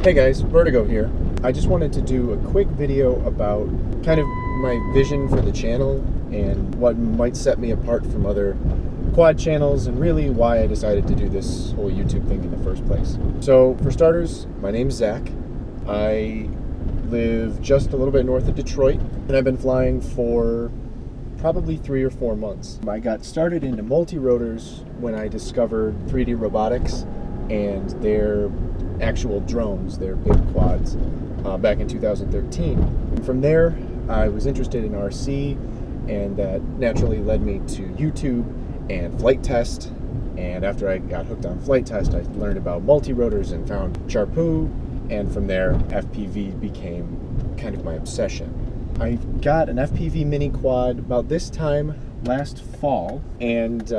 Hey guys, Vertigo here. I just wanted to do a quick video about kind of my vision for the channel and what might set me apart from other quad channels and really why I decided to do this whole YouTube thing in the first place. So for starters, my name's Zach. I live just a little bit north of Detroit and I've been flying for probably 3 or 4 months. I got started into multi-rotors when I discovered 3D robotics and their actual drones, their big quads, back in 2013. And from there, I was interested in RC, and that naturally led me to YouTube and flight test. And after I got hooked on flight test, I learned about multi-rotors and found Charpu, and from there, FPV became kind of my obsession. I got an FPV mini quad about this time last fall, and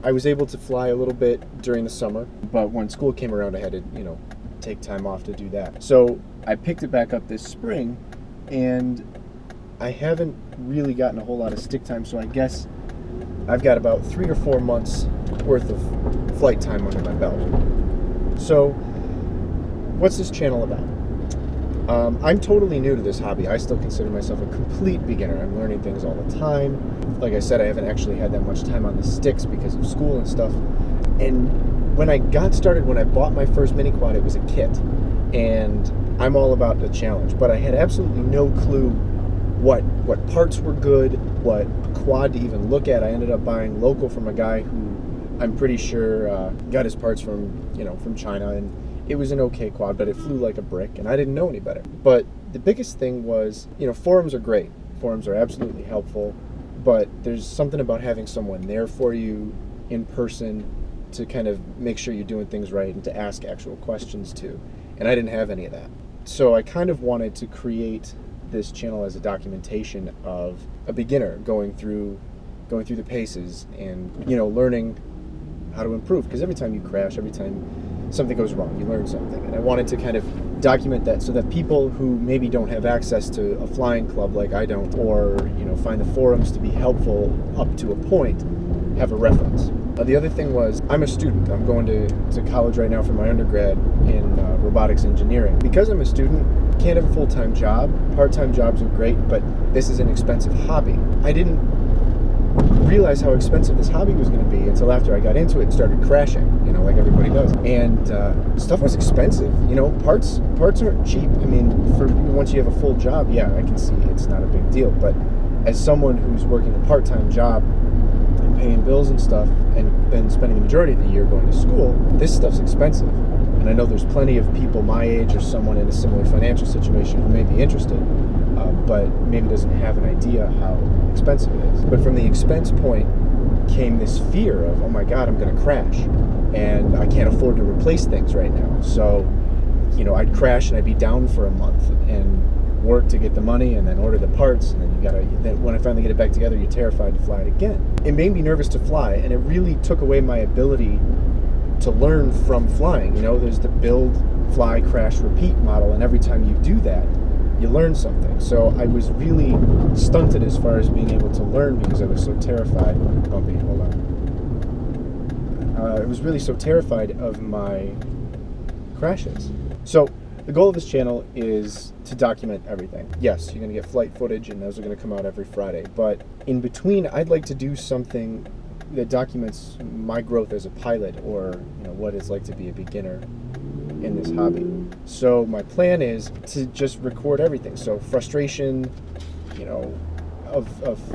I was able to fly a little bit during the summer, but when school came around, I had to, take time off to do that. So I picked it back up this spring, and I haven't really gotten a whole lot of stick time, so I guess I've got about 3 or 4 months worth of flight time under my belt. So what's this channel about? I'm totally new to this hobby. I still consider myself a complete beginner. I'm learning things all the time. Like I said, I haven't actually had that much time on the sticks because of school and stuff. And when I got started, when I bought my first mini quad, it was a kit. And I'm all about the challenge. But I had absolutely no clue what parts were good, what quad to even look at. I ended up buying local from a guy who I'm pretty sure got his parts from China, and it was an okay quad, but it flew like a brick, and I didn't know any better. But the biggest thing was, forums are great. Forums are absolutely helpful, but there's something about having someone there for you in person to kind of make sure you're doing things right and to ask actual questions to. And I didn't have any of that. So I kind of wanted to create this channel as a documentation of a beginner going through the paces and, learning how to improve. Because every time you crash, every time something goes wrong, you learn something. And I wanted to kind of document that so that people who maybe don't have access to a flying club like I don't, or find the forums to be helpful up to a point, have a reference. The other thing was, I'm a student. I'm going to college right now for my undergrad in robotics engineering. Because I'm a student, can't have a full-time job. Part-time jobs are great, but this is an expensive hobby. I didn't realize how expensive this hobby was going to be until after I got into it and started crashing, like everybody does. And stuff was expensive. Parts aren't cheap. I mean, for once you have a full job, yeah, I can see it's not a big deal. But as someone who's working a part-time job and paying bills and stuff, and then spending the majority of the year going to school, this stuff's expensive. And I know there's plenty of people my age or someone in a similar financial situation who may be interested, but maybe doesn't have an idea how expensive it is. But from the expense point came this fear of, oh my God, I'm going to crash, and I can't afford to replace things right now. So, I'd crash and I'd be down for a month and work to get the money and then order the parts, and then when I finally get it back together, you're terrified to fly it again. It made me nervous to fly, and it really took away my ability to learn from flying. There's the build, fly, crash, repeat model, and every time you do that, you learn something. So I was really stunted as far as being able to learn because I was so terrified. Oh, wait, hold on. I was really so terrified of my crashes. So the goal of this channel is to document everything. Yes, you're going to get flight footage, and those are going to come out every Friday. But in between, I'd like to do something that documents my growth as a pilot, or what it's like to be a beginner in this hobby. So my plan is to just record everything. So frustration,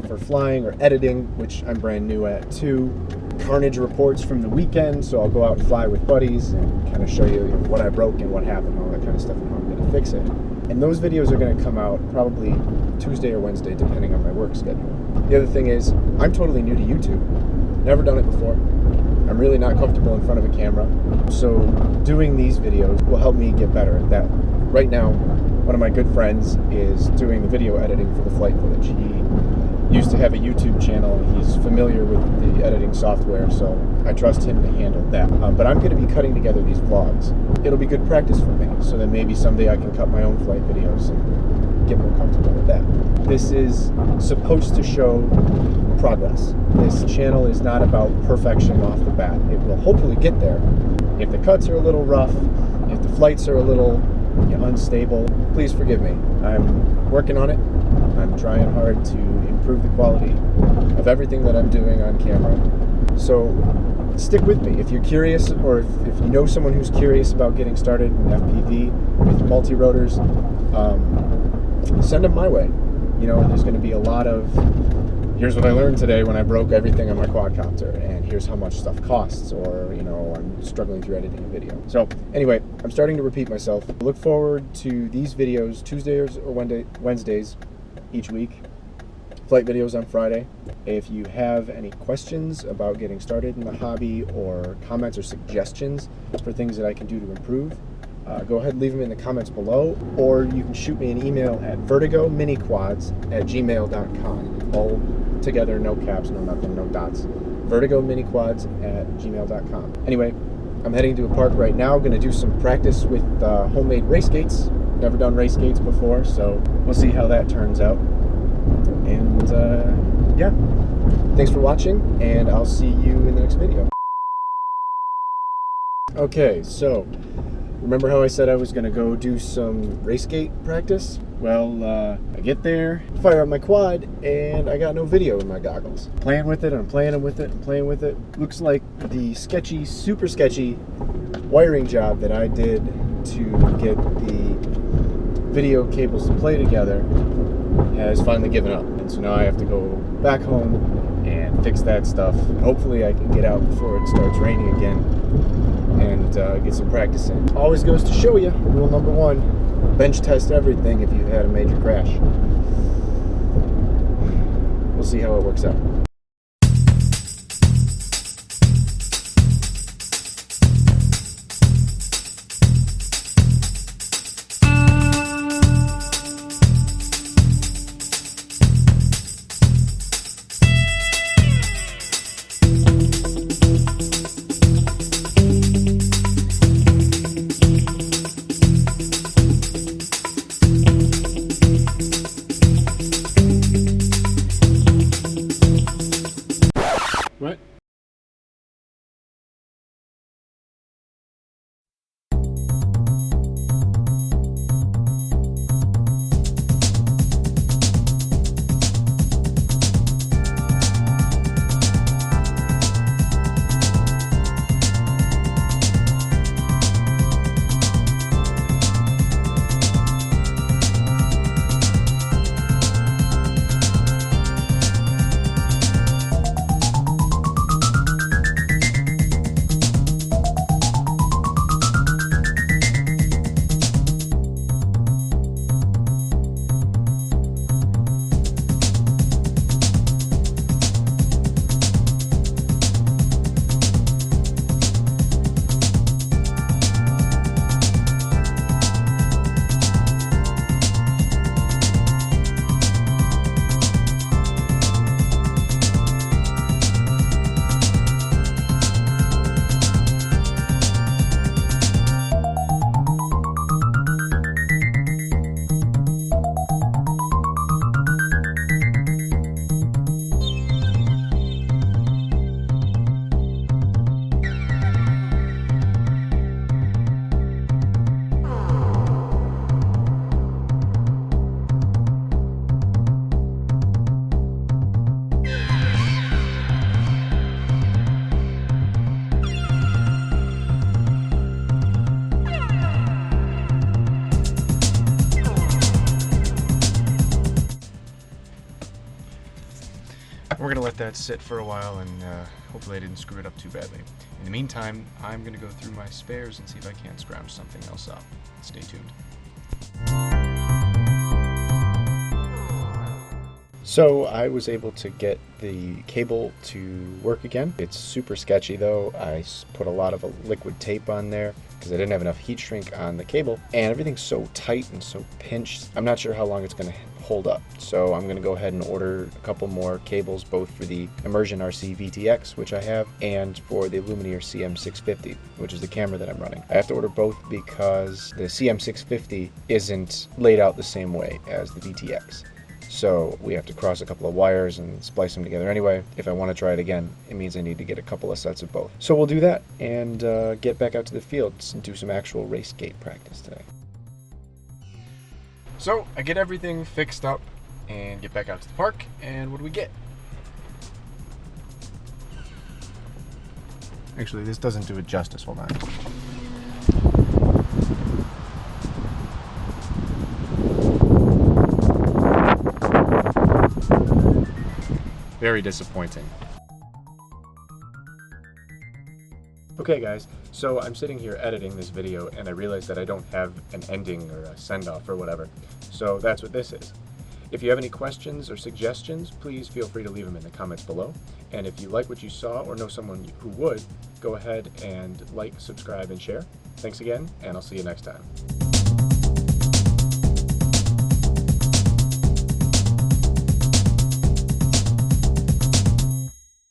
for flying or editing, which I'm brand new at too. Carnage reports from the weekend, so I'll go out and fly with buddies and kind of show you what I broke and what happened, all that kind of stuff, and how I'm going to fix it. And those videos are going to come out probably Tuesday or Wednesday, depending on my work schedule. The other thing is, I'm totally new to YouTube. Never done it before. I'm really not comfortable in front of a camera. So doing these videos will help me get better at that. Right now, one of my good friends is doing the video editing for the flight footage. He used to have a YouTube channel. He's familiar with the editing software, so I trust him to handle that. But I'm going to be cutting together these vlogs. It'll be good practice for me, so that maybe someday I can cut my own flight videos and get more comfortable with that. This is supposed to show progress. This channel is not about perfection off the bat. It will hopefully get there. If the cuts are a little rough, if the flights are a little unstable, please forgive me. I'm working on it. I'm trying hard to improve the quality of everything that I'm doing on camera. So stick with me. If you're curious, or if you know someone who's curious about getting started in FPV with multi-rotors, send them my way. There's going to be a lot of, here's what I learned today when I broke everything on my quadcopter, and here's how much stuff costs, or I'm struggling through editing a video. So anyway, I'm starting to repeat myself. Look forward to these videos Tuesdays or Wednesdays each week. Flight videos on Friday. If you have any questions about getting started in the hobby, or comments or suggestions for things that I can do to improve, go ahead and leave them in the comments below, or you can shoot me an email at vertigominiquads@gmail.com. All together, no caps, no nothing, no dots. vertigominiquads@gmail.com. Anyway, I'm heading to a park right now. Going to do some practice with homemade race gates. Never done race gates before, so we'll see how that turns out. And yeah, thanks for watching, and I'll see you in the next video. Okay, so remember how I said I was going to go do some race gate practice? Well, I get there, fire up my quad, and I got no video in my goggles. Playing with it, and I'm playing with it, and playing with it. Looks like the sketchy, super sketchy wiring job that I did to get the video cables to play together has finally given up. And so now I have to go back home and fix that stuff. Hopefully I can get out before it starts raining again and get some practice in. Always goes to show you, rule number 1, bench test everything if you've had a major crash. We'll see how it works out. What? We're going to let that sit for a while, and hopefully I didn't screw it up too badly. In the meantime, I'm going to go through my spares and see if I can't scrounge something else up. Stay tuned. So I was able to get the cable to work again. It's super sketchy though. I put a lot of liquid tape on there because I didn't have enough heat shrink on the cable, and everything's so tight and so pinched. I'm not sure how long it's going to hold up. So I'm going to go ahead and order a couple more cables, both for the Immersion RC VTX, which I have, and for the Lumineer CM650, which is the camera that I'm running. I have to order both because the CM650 isn't laid out the same way as the VTX. So we have to cross a couple of wires and splice them together anyway. If I want to try it again, it means I need to get a couple of sets of both. So we'll do that and get back out to the fields and do some actual race gate practice today. So I get everything fixed up and get back out to the park, and what do we get? Actually, this doesn't do it justice. Hold on. Very disappointing. Okay guys, so I'm sitting here editing this video and I realized that I don't have an ending or a send-off or whatever. So that's what this is. If you have any questions or suggestions, please feel free to leave them in the comments below. And if you like what you saw or know someone who would, go ahead and like, subscribe, and share. Thanks again, and I'll see you next time.